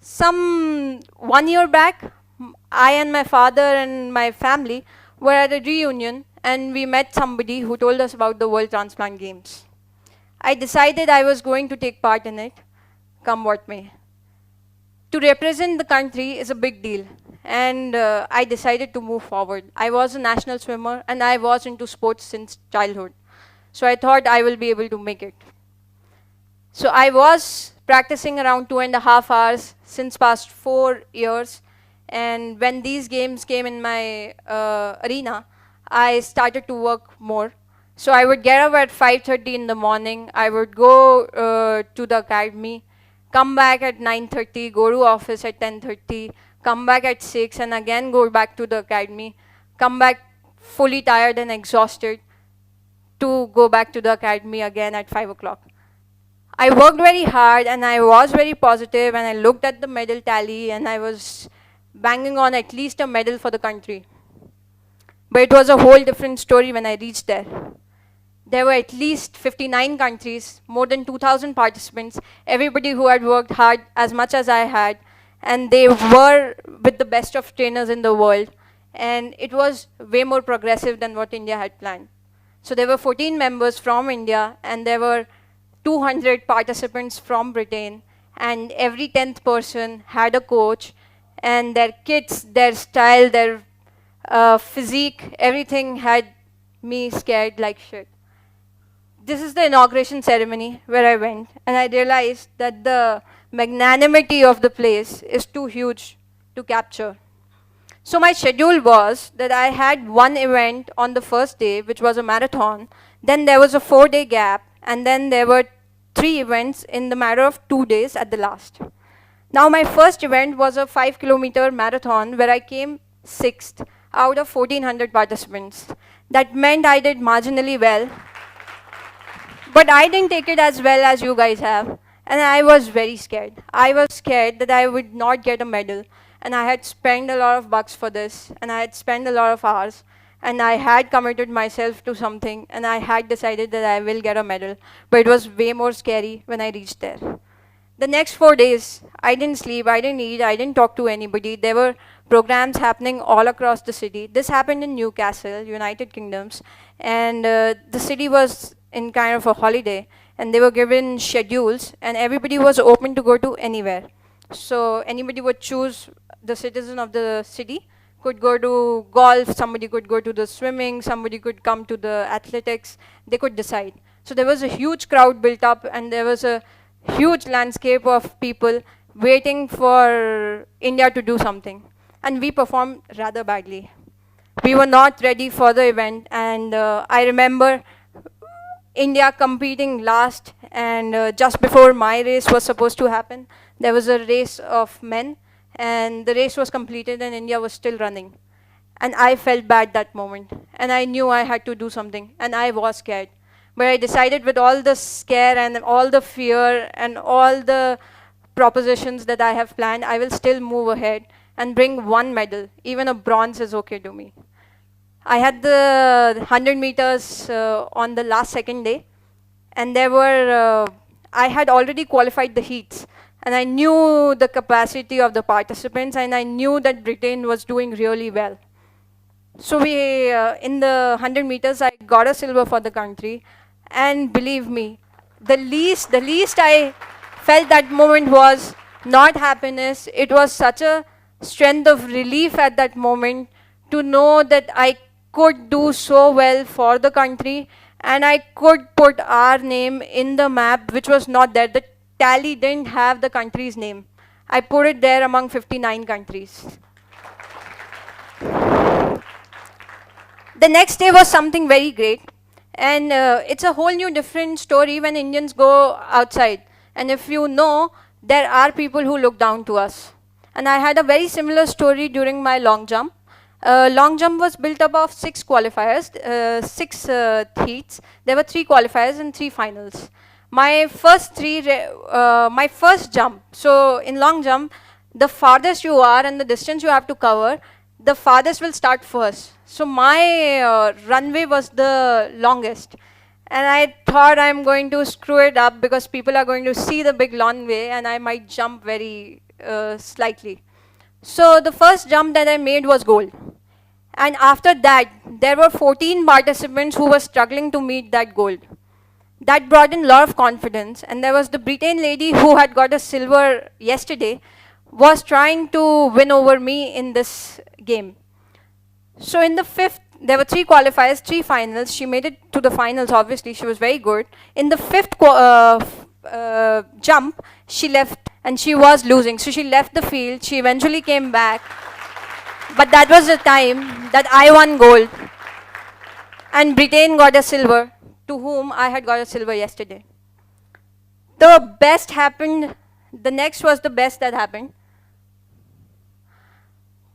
Some 1 year back, I and my father and my family were at a reunion, and we met somebody who told us about the World Transplant Games. I decided I was going to take part in it, come what may. To represent the country is a big deal, and I decided to move forward. I was a national swimmer, and I was into sports since childhood. So I thought I will be able to make it. So I was practicing around 2.5 hours since past 4 years, and when these games came in my arena, I started to work more. So I would get up at 5:30 in the morning, I would go to the academy, come back at 9:30, go to office at 10:30, come back at 6, and again go back to the academy, come back fully tired and exhausted to go back to the academy again at 5 o'clock. I worked very hard, and I was very positive, and I looked at the medal tally, and I was banging on at least a medal for the country. But it was a whole different story when I reached there. There were at least 59 countries, more than 2,000 participants, everybody who had worked hard as much as I had, and they were with the best of trainers in the world, and it was way more progressive than what India had planned. So there were 14 members from India, and there were 200 participants from Britain, and every 10th person had a coach, and their kits, their style, their physique, everything had me scared like shit. This is the inauguration ceremony where I went, and I realized that the magnanimity of the place is too huge to capture. So my schedule was that I had one event on the first day, which was a marathon, then there was a 4-day gap, and then there were 3 events in the matter of 2 days at the last. Now my first event was a 5-kilometer marathon where I came 6th out of 1,400 participants. That meant I did marginally well, but I didn't take it as well as you guys have, and I was very scared. I was scared that I would not get a medal, and I had spent a lot of bucks for this, and I had spent a lot of hours, and I had committed myself to something, and I had decided that I will get a medal, but it was way more scary when I reached there. The next 4 days, I didn't sleep, I didn't eat, I didn't talk to anybody. There were programs happening all across the city. This happened in Newcastle, United Kingdoms, and the city was in kind of a holiday, and they were given schedules, and everybody was open to go to anywhere. So anybody would choose, the citizen of the city could go to golf, somebody could go to the swimming, somebody could come to the athletics, they could decide. So there was a huge crowd built up, and there was a huge landscape of people waiting for India to do something. And we performed rather badly. We were not ready for the event, and I remember India competing last, and just before my race was supposed to happen, there was a race of men, and the race was completed and India was still running. And I felt bad that moment, and I knew I had to do something, and I was scared. But I decided, with all the scare and all the fear and all the propositions that I have planned, I will still move ahead and bring one medal. Even a bronze is okay to me. I had the 100 meters on the last second day, and there were, I had already qualified the heats, and I knew the capacity of the participants, and I knew that Britain was doing really well. So we, in the 100 meters, I got a silver for the country, and believe me, the least I felt that moment was not happiness. It was such a strength of relief at that moment to know that I could do so well for the country, and I could put our name in the map, which was not there. The tally didn't have the country's name. I put it there among 59 countries. The next day was something very great, and it's a whole new different story when Indians go outside. And if you know, there are people who look down to us. And I had a very similar story during my long jump. Long jump was built up of 6 qualifiers, 6 heats. There were 3 qualifiers and 3 finals. My first jump, so in long jump, the farthest you are and the distance you have to cover, the farthest will start first. So my runway was the longest. And I thought I'm going to screw it up because people are going to see the big runway and I might jump very slightly. So the first jump that I made was gold. And after that, there were 14 participants who were struggling to meet that goal. That brought in a lot of confidence. And there was the Britain lady who had got a silver yesterday, was trying to win over me in this game. So in the fifth, there were 3 qualifiers, 3 finals. She made it to the finals, obviously. She was very good. In the fifth jump, she left and she was losing. So she left the field. She eventually came back. But that was the time that I won gold. And Britain got a silver, to whom I had got a silver yesterday. The best happened. The next was the best that happened.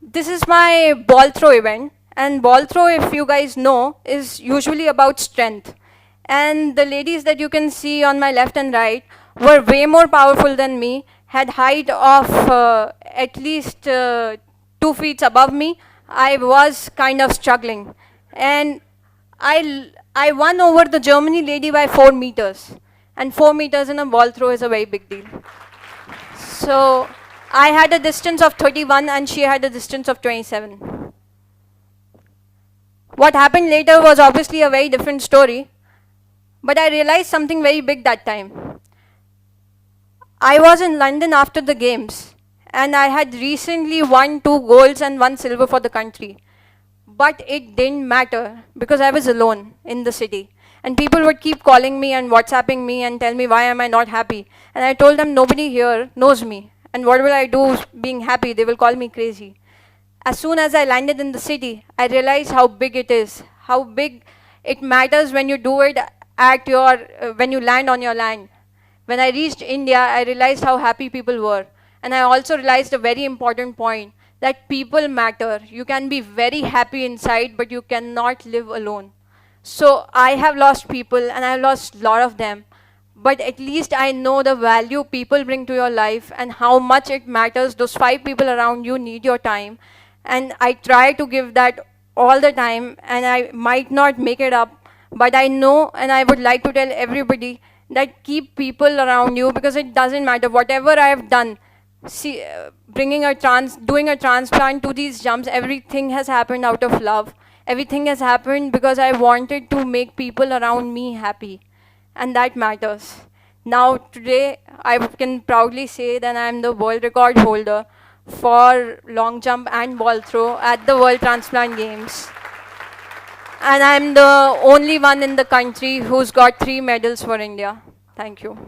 This is my ball throw event. And ball throw, if you guys know, is usually about strength. And the ladies that you can see on my left and right were way more powerful than me, had height of at least 2 feet above me. I was kind of struggling. And I won over the Germany lady by 4 meters. And 4 meters in a ball throw is a very big deal. So I had a distance of 31 and she had a distance of 27. What happened later was obviously a very different story, but I realized something very big that time. I was in London after the games, and I had recently won 2 golds and 1 silver for the country. But it didn't matter because I was alone in the city. And people would keep calling me and WhatsApping me and tell me why am I not happy. And I told them nobody here knows me. And what will I do being happy? They will call me crazy. As soon as I landed in the city, I realized how big it is, how big it matters when you do it at your, when you land on your land. When I reached India, I realized how happy people were. And I also realized a very important point, that people matter. You can be very happy inside, but you cannot live alone. So I have lost people, and I've lost a lot of them. But at least I know the value people bring to your life and how much it matters. Those 5 people around you need your time. And I try to give that all the time, and I might not make it up, but I know, and I would like to tell everybody that keep people around you, because it doesn't matter. Whatever I have done, see, doing a transplant to these jumps, everything has happened out of love. Everything has happened because I wanted to make people around me happy, and that matters. Now today, I can proudly say that I am the world record holder for long jump and ball throw at the World Transplant Games. And I'm the only one in the country who's got 3 medals for India. Thank you.